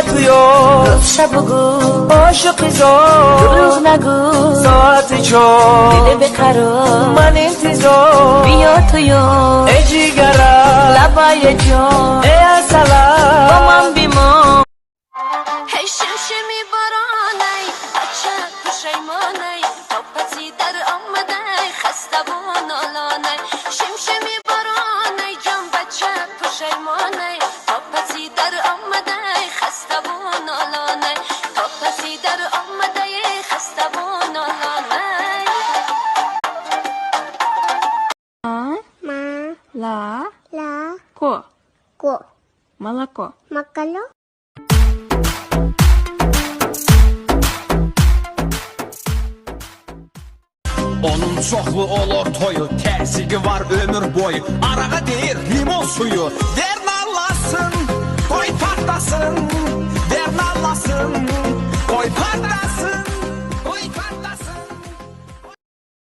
تویو روز شب بگو عاشقی زار دروغ نگو ساعت چار بده بقرار من انتظار بیا تویو ای جیگرم لبای جان ای اصلم با من بیمان هی شمشمی بارانی بچه پشیمانی توپتی در آمده خسته و نالانه شمشمی بارانی جان بچه پشیمانی توپتی در آمده خسته و نالانه توپتی در آمده خسته و نالانه ко Ко. молоко Макало. Onun çoxlu olur toyu, təsiri var ömür boyu. Arağa deyir limon suyu, ver nallasın, qoy partlasın. Ver nallasın, qoy partlasın.